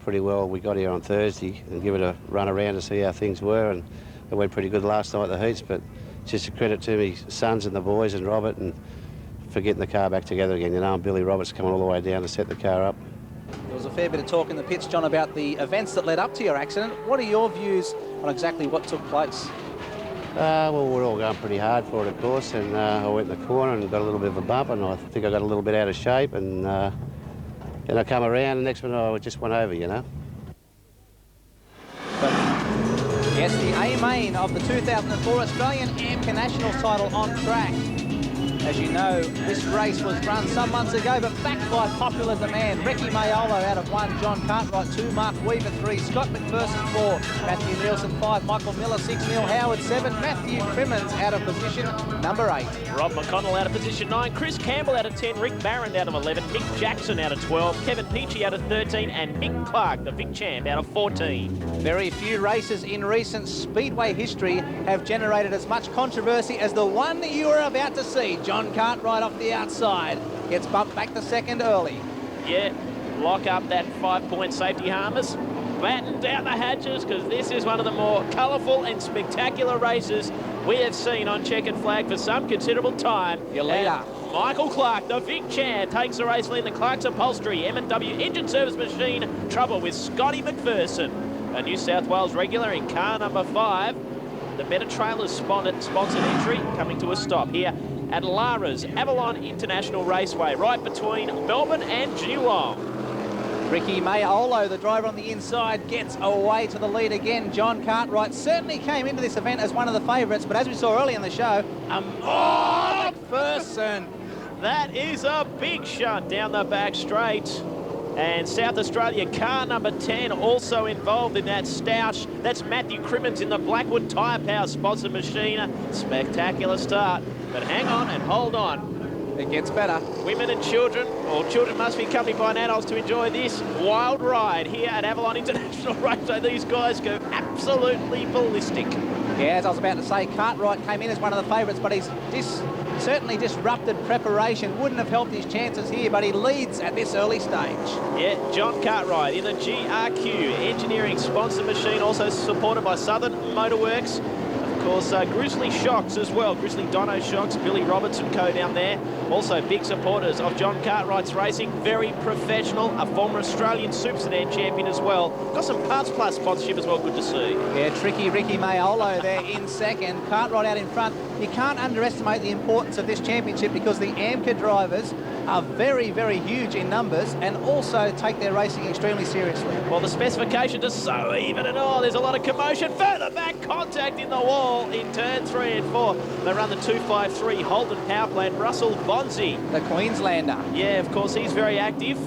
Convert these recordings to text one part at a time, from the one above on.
pretty well. We got here on Thursday and give it a run around to see how things were, and it went pretty good last night, the heats, but it's just a credit to me sons and the boys and Robert and for getting the car back together again. You know, and Billy Roberts coming all the way down to set the car up. There was a fair bit of talk in the pits, John, about the events that led up to your accident. What are your views on exactly what took place? Well, we're all going pretty hard for it, of course, and I went in the corner and got a little bit of a bump, and I think I got a little bit out of shape, and then I come around, and the next one I just went over, you know. But yes, the A-main of the 2004 Australian AMCA Nationals title on track. As you know, this race was run some months ago, but backed by popular demand. Ricky Mayolo out of 1, John Cartwright 2, Mark Weaver 3, Scott McPherson 4, Matthew Nielsen 5, Michael Miller 6, Neil Howard 7, Matthew Crimmins out of position number 8. Rob McConnell out of position 9, Chris Campbell out of 10, Rick Barron out of 11, Mick Jackson out of 12, Kevin Peachy out of 13, and Mick Clark, the Vic champ, out of 14. Very few races in recent speedway history have generated as much controversy as the one you are about to see. John Cartwright off the outside gets bumped back to second early. Yeah, lock up that 5-point safety harness, batten down the hatches, because this is one of the more colourful and spectacular races we have seen on checkered flag for some considerable time. Your leader, Michael Clark, the Vic champ, takes the race lead in the Clark's Upholstery M&W Engine Service Machine. Trouble with Scotty McPherson, a New South Wales regular in car number 5. The Better Trailers sponsored entry coming to a stop here at Lara's Avalon International Raceway, right between Melbourne and Geelong. Ricky Mayolo, the driver on the inside, gets away to the lead again. John Cartwright certainly came into this event as one of the favourites, but as we saw early in the show, McPherson. That is a big shot down the back straight. And South Australia car number 10 also involved in that stoush. That's Matthew Crimmins in the Blackwood Tyre Power sponsored machine. Spectacular start. But hang on and hold on. It gets better. Women and children, or children must be accompanied by adults to enjoy this wild ride here at Avalon International Raceway. These guys go absolutely ballistic. Yeah, as I was about to say, Cartwright came in as one of the favourites, but he's certainly disrupted preparation. Wouldn't have helped his chances here, but he leads at this early stage. Yeah, John Cartwright in the GRQ Engineering sponsor machine, also supported by Southern Motorworks. Of course, Grizzly Shocks as well. Grizzly Dyno Shocks, Billy Roberts and co down there. Also big supporters of John Cartwright's racing. Very professional, a former Australian Super Sedan champion as well. Got some Parts Plus sponsorship as well, good to see. Yeah, tricky Ricky Mayolo there in second. Cartwright out in front. You can't underestimate the importance of this championship because the AMCA drivers are very, very huge in numbers and also take their racing extremely seriously. Well, the specifications are so even and all. There's a lot of commotion. Further back, contact in the wall in turn 3 and 4. They run the 253 Holden power plant. Russell Bonzi, the Queenslander. Yeah, of course, he's very active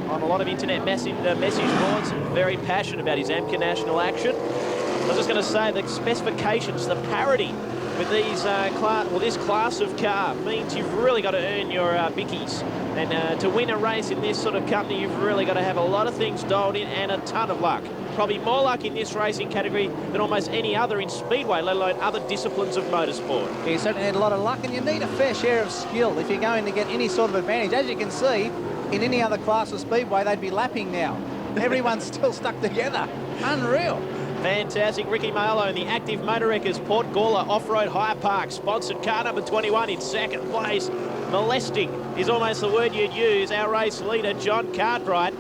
on a lot of internet message boards. Very passionate about his AMCA national action. I was just going to say the specifications, the parity with these this class of car means you've really got to earn your bickies. And to win a race in this sort of company, you've really got to have a lot of things dialed in and a ton of luck. Probably more luck in this racing category than almost any other in speedway, let alone other disciplines of motorsport. You certainly need a lot of luck, and you need a fair share of skill if you're going to get any sort of advantage. As you can see, in any other class of speedway, they'd be lapping now. Everyone's still stuck together. Unreal. Fantastic. Ricky Mayolo in the Active Motor Wreckers Port Gawler Off-Road Hire Park sponsored car number 21 in second place. Molesting is almost the word you'd use. Our race leader, John Cartwright.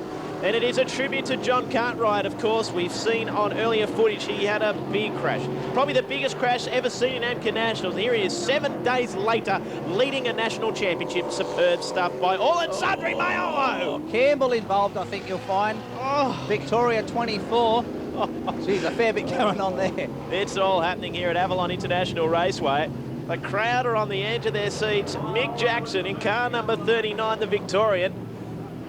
And it is a tribute to John Cartwright, of course. We've seen on earlier footage he had a big crash. Probably the biggest crash ever seen in AMCA Nationals. Here he is 7 days later, leading a national championship. Superb stuff by all and sundry Mayolo. Campbell involved, I think you'll find. Victoria 24. Geez, a fair bit going on there. It's all happening here at Avalon International Raceway. The crowd are on the edge of their seats. Mick Jackson in car number 39, the Victorian,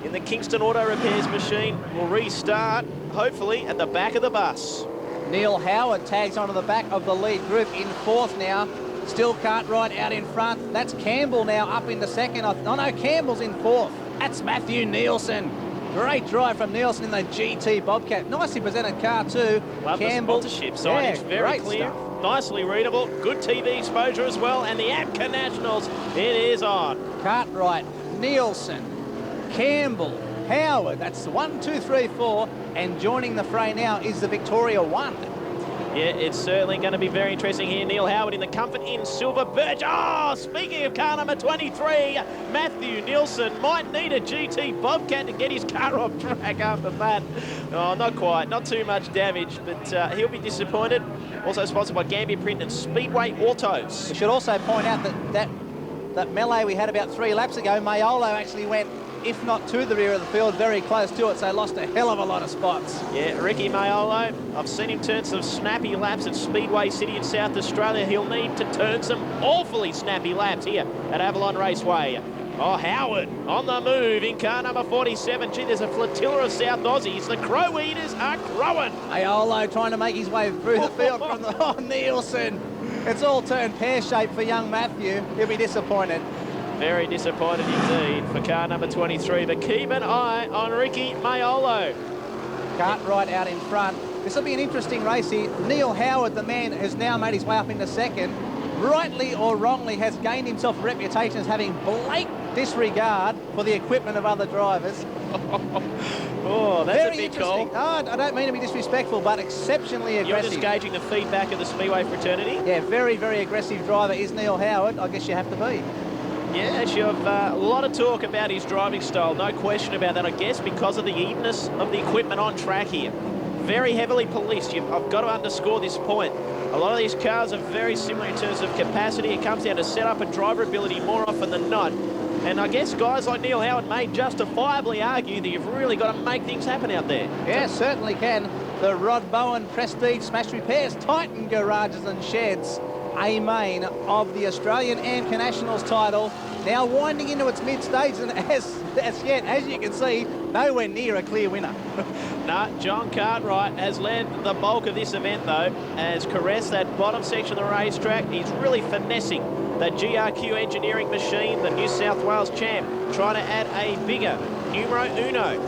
in the Kingston Auto Repairs machine, will restart, hopefully, at the back of the bus. Neil Howard tags onto the back of the lead group in fourth now. Still Cartwright out in front. That's Campbell now up into second. Oh no, Campbell's in fourth. That's Matthew Nielsen. Great drive from Nielsen in the GT Bobcat. Nicely presented car too. Love Campbell. The sponsorship signage, yeah, very clear. Stuff. Nicely readable, good TV exposure as well, and the AMCA Nationals, it is on. Cartwright, Nielsen, Campbell, Howard. That's 1, 2, 3, 4. And joining the fray now is the Victoria 1. Yeah, it's certainly going to be very interesting here. Neil Howard in the Comfort in Silver Birch. Oh, speaking of car number 23, Matthew Nielsen might need a GT Bobcat to get his car off track after that. Oh, not quite. Not too much damage, but he'll be disappointed. Also sponsored by Gambier Print and Speedway Autos. We should also point out that melee we had about 3 laps ago, Mayolo actually went, if not to the rear of the field, very close to it, so lost a hell of a lot of spots. Yeah, Ricky Mayolo, I've seen him turn some snappy laps at Speedway City in South Australia. He'll need to turn some awfully snappy laps here at Avalon Raceway. Oh, Howard on the move in car number 47. Gee, there's a flotilla of South Aussies. The Crow Eaters are crowing. Mayolo trying to make his way through the field from the... Oh, Nielsen. It's all turned pear-shaped for young Matthew. He'll be disappointed. Very disappointed indeed for car number 23, but keep an eye on Ricky Mayolo. Cartwright out in front. This will be an interesting race here. Neil Howard, the man, has now made his way up into second. Rightly or wrongly, has gained himself a reputation as having blatant disregard for the equipment of other drivers. Oh, that's very a big interesting. call. Oh, I don't mean to be disrespectful, but exceptionally aggressive. You're just gauging the feedback of the Speedway fraternity? Yeah, very, very aggressive driver is Neil Howard. I guess you have to be. Yeah, you've a lot of talk about his driving style, no question about that, I guess, because of the evenness of the equipment on track here. Very heavily policed. I've got to underscore this point. A lot of these cars are very similar in terms of capacity. It comes down to setup and driver ability more often than not. And I guess guys like Neil Howard may justifiably argue that you've really got to make things happen out there. Yeah, certainly can. The Rod Bowen Prestige Smash Repairs Titan Garages and Sheds, a main of the Australian AMCA Nationals title, now winding into its mid-stage, and as yet, as you can see, nowhere near a clear winner. No, John Cartwright has led the bulk of this event, though, has caressed that bottom section of the racetrack. He's really finessing that GRQ engineering machine, the New South Wales champ, trying to add a bigger numero uno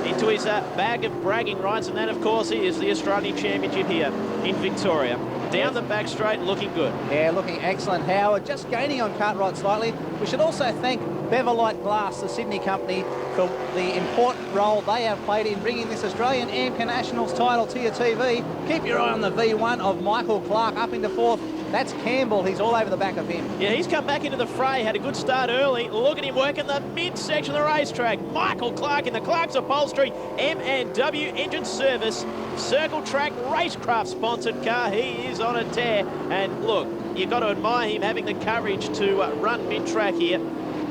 into his bag of bragging rights, and that, of course, is the Australian Championship here in Victoria. Down the back straight, looking good. Yeah, looking excellent. Howard just gaining on Cartwright slightly. We should also thank Beverlight Glass, the Sydney company, for the important role they have played in bringing this Australian AMCA Nationals title to your TV. Keep your eye on the V1 of Michael Clark up into 4th. That's Campbell. He's all over the back of him. Yeah, he's come back into the fray, had a good start early. Look at him working the mid-section of the racetrack. Michael Clark in the Clark's Upholstery M&W Engine Service Circle Track Racecraft sponsored car. He is on a tear. And look, you've got to admire him having the courage to run mid-track here.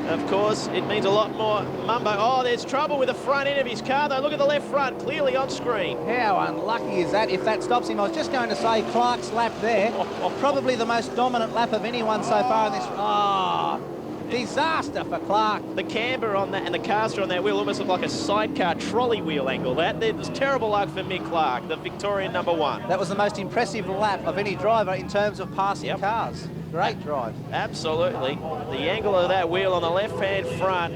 Of course, it means a lot more mumbo. Oh, there's trouble with the front end of his car, though. Look at the left front, clearly on screen. How unlucky is that if that stops him? I was just going to say Clark's lap there. Probably the most dominant lap of anyone so far in this. Oh, disaster for Clark. The camber on that and the caster on that wheel almost look like a sidecar trolley wheel angle. There's terrible luck for Mick Clark, the Victorian #1. That was the most impressive lap of any driver in terms of passing cars. Great drive. Absolutely. The angle of that wheel on the left-hand front.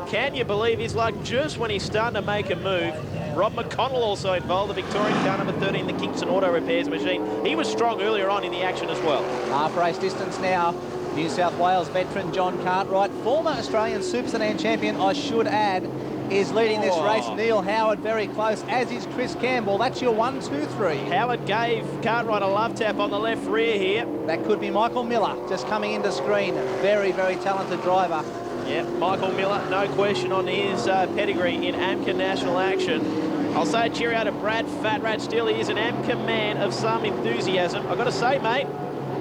Can you believe he's like just when he's starting to make a move? Rob McConnell also involved, the Victorian car number 13, the Kingston Auto Repairs machine. He was strong earlier on in the action as well. Half race distance now. New South Wales veteran John Cartwright, former Australian Super Sedan champion, I should add, is leading this race. Neil Howard very close, as is Chris Campbell. That's your 1, 2, 3. Howard gave Cartwright a love tap on the left rear here. That could be Michael Miller just coming into screen. Very, very talented driver. Yeah, Michael Miller, no question on his pedigree in AMCA national action. I'll say a cheerio to Brad Fat Rat Steele. He is an AMCA man of some enthusiasm. I've got to say, mate,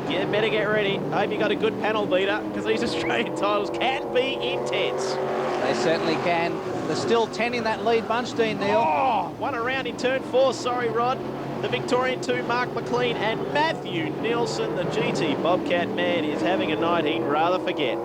you better get ready. I hope you got a good panel beater, because these Australian titles can be intense. They certainly can. There's still 10 in that lead bunch, Dean Neal. Oh, one around in turn 4, sorry, Rod. The Victorian 2, Mark McLean, and Matthew Nielsen, the GT Bobcat man, is having a night he'd rather forget.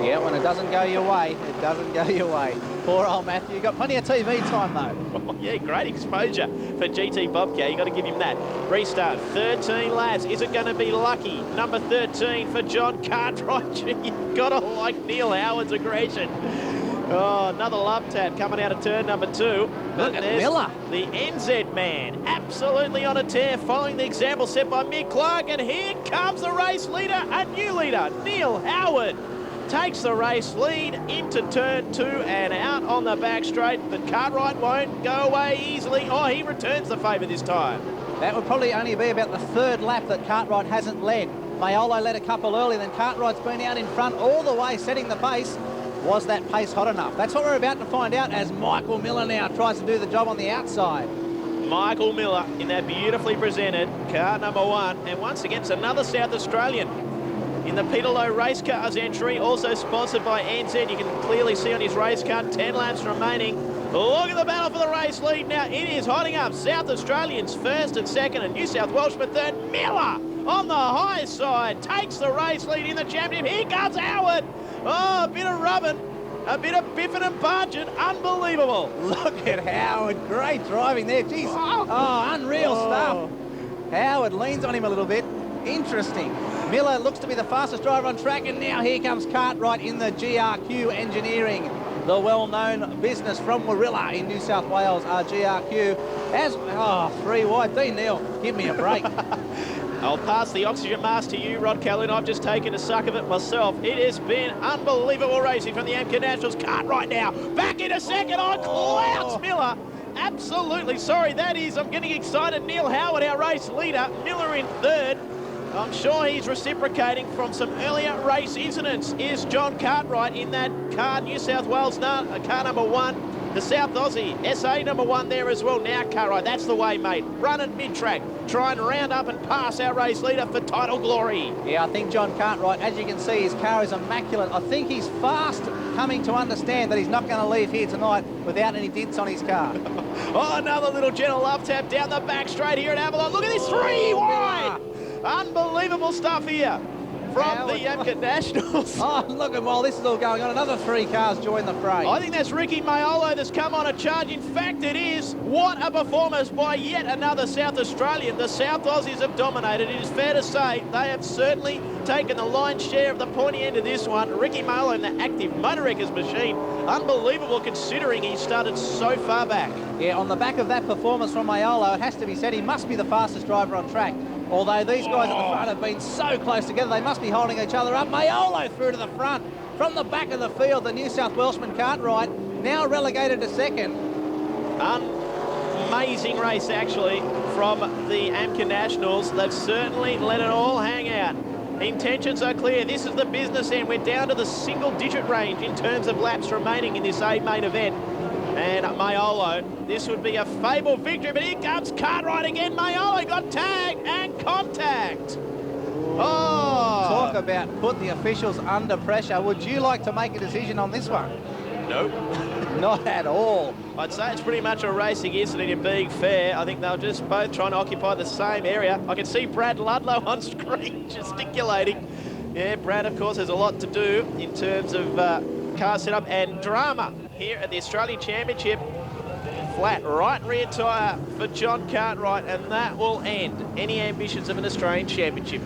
Yeah, when it doesn't go your way, it doesn't go your way. Poor old Matthew. Got plenty of TV time, though. Yeah, great exposure for GT Bobcat. You got to give him that. Restart, 13 laps. Is it going to be lucky? Number 13 for John Cartwright. You've got to like Neil Howard's aggression. Oh, another love tap coming out of turn number 2. Look at Miller. The NZ man, absolutely on a tear, following the example set by Mick Clark. And here comes the race leader, a new leader, Neil Howard. takes the race lead into turn 2 and out on the back straight, but Cartwright won't go away easily. Oh, he returns the favour this time. That would probably only be about the 3rd lap that Cartwright hasn't led. Mayolo led a couple early, then Cartwright's been out in front all the way, setting the pace. Was that pace hot enough? That's what we're about to find out as Michael Miller now tries to do the job on the outside. Michael Miller in that beautifully presented car number 1, and once again it's another South Australian in the Peterlow Race Cars entry, also sponsored by NZ. You can clearly see on his race car 10 laps remaining. Look at the battle for the race lead now. It is hotting up. South Australians 1st and 2nd, and New South Welshman 3rd. Miller on the high side takes the race lead in the championship. Here comes Howard. Oh, a bit of rubbing. A bit of biffing and barging. Unbelievable. Look at Howard. Great driving there. Jeez. Oh, unreal stuff. Howard leans on him a little bit. Interesting. Miller looks to be the fastest driver on track, and now here comes Cartwright in the GRQ Engineering, the well-known business from Warilla in New South Wales, GRQ. As, 3 wide. Dean Neal, give me a break. I'll pass the oxygen mask to you, Rod Calhoun. I've just taken a suck of it myself. It has been unbelievable racing from the AMCA Nationals. Cartwright now back into 2nd. Clouts Miller. Absolutely. Sorry, that is, I'm getting excited. Neil Howard, our race leader. Miller in 3rd. I'm sure he's reciprocating from some earlier race incidents. Is John Cartwright in that car, New South Wales car number 1, the South Aussie, SA number 1 there as well. Now Cartwright, that's the way, mate. Run at mid-track, try and round up and pass our race leader for title glory. Yeah, I think John Cartwright, as you can see, his car is immaculate. I think he's fast coming to understand that he's not going to leave here tonight without any dents on his car. Oh, another little gentle love tap down the back straight here at Avalon. Look at this, 3 wide. Unbelievable stuff here from the AMCA Nationals. Oh, look at while this is all going on, another 3 cars join the fray. I think that's Ricky Mayolo that's come on a charge. In fact, it is. What a performance by yet another South Australian. The South Aussies have dominated. It is fair to say they have certainly taken the lion's share of the pointy end of this one. Ricky Mayolo in the active motor wreckers machine. Unbelievable considering he started so far back. Yeah, on the back of that performance from Mayolo, it has to be said he must be the fastest driver on track. Although these guys at the front have been so close together, they must be holding each other up. Mayolo through to the front. From the back of the field, the New South Welshman Cartwright, now relegated to 2nd. Amazing race, actually, from the AMCA Nationals. They've certainly let it all hang out. Intentions are clear. This is the business end. We're down to the single-digit range in terms of laps remaining in this A main event. And Mayolo, this would be a fable victory, but here comes Cartwright again. Mayolo got tagged and contact. Oh! Talk about put the officials under pressure. Would you like to make a decision on this one? Nope. Not at all. I'd say it's pretty much a racing incident in being fair. I think they're just both trying to occupy the same area. I can see Brad Ludlow on screen gesticulating. Yeah, Brad, of course, has a lot to do in terms of car setup and drama here at the Australian Championship. Flat right rear tyre for John Cartwright, and that will end any ambitions of an Australian Championship.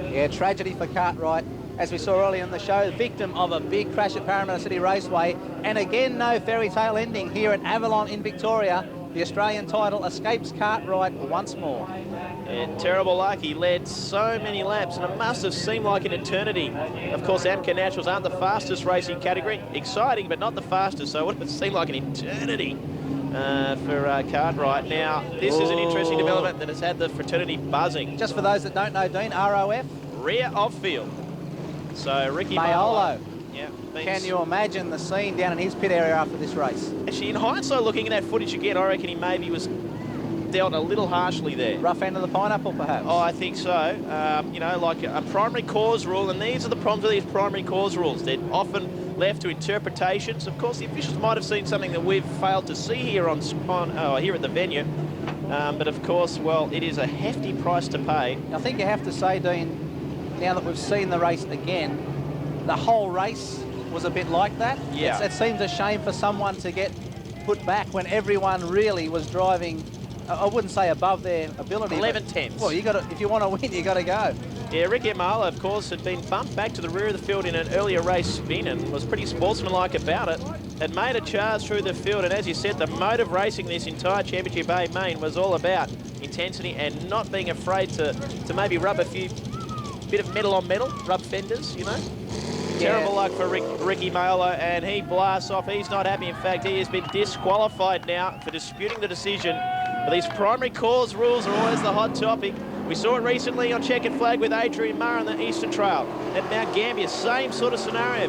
Yeah, tragedy for Cartwright. As we saw earlier in the show, victim of a big crash at Parramatta City Raceway. And again, no fairy tale ending here at Avalon in Victoria. The Australian title escapes Cartwright once more. And terrible luck, he led so many laps, and it must have seemed like an eternity. Of course, AMCA Nationals aren't the fastest racing category. Exciting, but not the fastest, so it would have seemed like an eternity for Cartwright. Now, this is an interesting development that has had the fraternity buzzing. Just for those that don't know, Dean, ROF? Rear of field. So, Ricky Mayolo. Yeah, Can you imagine the scene down in his pit area after this race? Actually, in hindsight, looking at that footage again, I reckon he maybe was dealt a little harshly there. Rough end of the pineapple, perhaps? Oh, I think so. You know, like a primary cause rule, and these are the problems with these primary cause rules. They're often left to interpretations. Of course, the officials might have seen something that we've failed to see here here at the venue. But of course, well, it is a hefty price to pay. I think you have to say, Dean, now that we've seen the race again, the whole race was a bit like that. Yeah. It seems a shame for someone to get put back when everyone really was driving, I wouldn't say above their ability. 11 tenths. Well, if you want to win, you got to go. Yeah, Ricky Mayolo, of course, had been bumped back to the rear of the field in an earlier race spin and was pretty sportsmanlike about it. Had made a charge through the field, and as you said, the mode of racing this entire Championship A main was all about intensity and not being afraid to maybe rub a bit of metal on metal, rub fenders, you know. Terrible luck for Ricky Molo, and he blasts off. He's not happy. In fact, he has been disqualified now for disputing the decision. But these primary cause rules are always the hot topic. We saw it recently on checkered flag with Adrian Murray on the Eastern Trail. At Mount Gambier, same sort of scenario.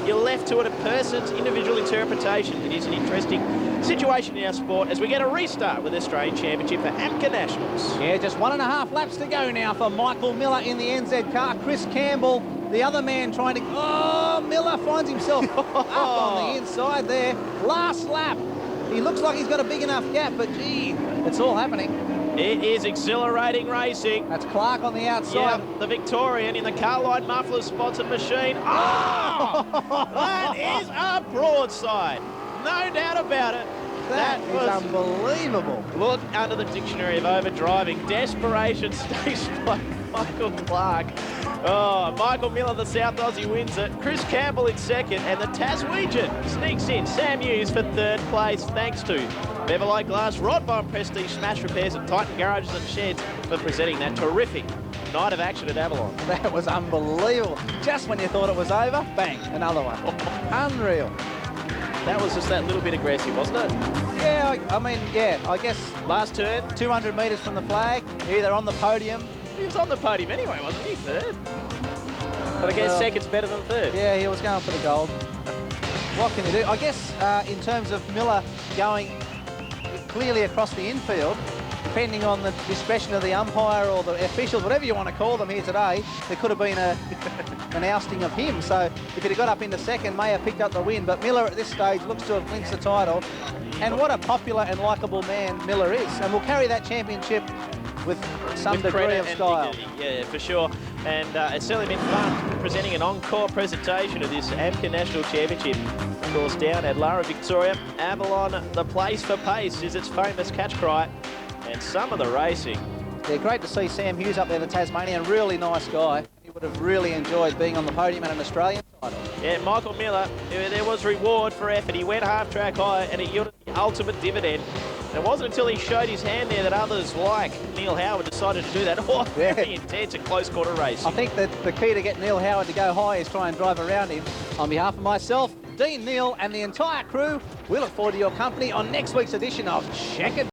You're left to it, a person's individual interpretation. It is an interesting situation in our sport as we get a restart with the Australian Championship for AMCA Nationals. Yeah, just 1.5 laps to go now for Michael Miller in the NZ car. Chris Campbell, the other man, trying to... Oh, Miller finds himself up on the inside there. Last lap. He looks like he's got a big enough gap, but gee, it's all happening. It is exhilarating racing. That's Clark on the outside. Yeah, the Victorian in the Carline muffler sponsored machine. Oh! That is a broadside. No doubt about it. That was unbelievable. Look under the dictionary of overdriving. Desperation stakes by Michael Clark. Oh, Michael Miller, the South Aussie, wins it. Chris Campbell in second, and the Taswegian sneaks in. Sam Hughes for third place, thanks to Beverlite Glass, Rod Bond Prestige, Smash Repairs, and Titan Garages and Sheds for presenting that terrific night of action at Avalon. That was unbelievable. Just when you thought it was over, bang, another one. Unreal. That was just that little bit aggressive, wasn't it? Yeah, I mean, yeah, I guess last turn, 200 metres from the flag, either on the podium. He was on the podium anyway, wasn't he? Third. But I guess second's better than third. Yeah, he was going for the gold. What can you do? I guess in terms of Miller going clearly across the infield, depending on the discretion of the umpire or the officials, whatever you want to call them here today, there could have been an ousting of him. So if he'd have got up into second, may have picked up the win. But Miller at this stage looks to have clinched the title. And what a popular and likeable man Miller is. And will carry that championship with some degree of style. Yeah, for sure. And it's certainly been fun presenting an encore presentation of this AMCA National Championship. Of course, down at Lara, Victoria, Avalon, the place for pace is its famous catch cry. And some of the racing. Yeah, great to see Sam Hughes up there, the Tasmanian. Really nice guy. He would have really enjoyed being on the podium at an Australian title. Yeah, Michael Miller, there was reward for effort. He went half-track high and it yielded the ultimate dividend. And it wasn't until he showed his hand there that others like Neil Howard decided to do that. Oh, very intense and close-quarter race. I think that the key to get Neil Howard to go high is try and drive around him. On behalf of myself, Dean, Neil and the entire crew, we look forward to your company on next week's edition of Check It.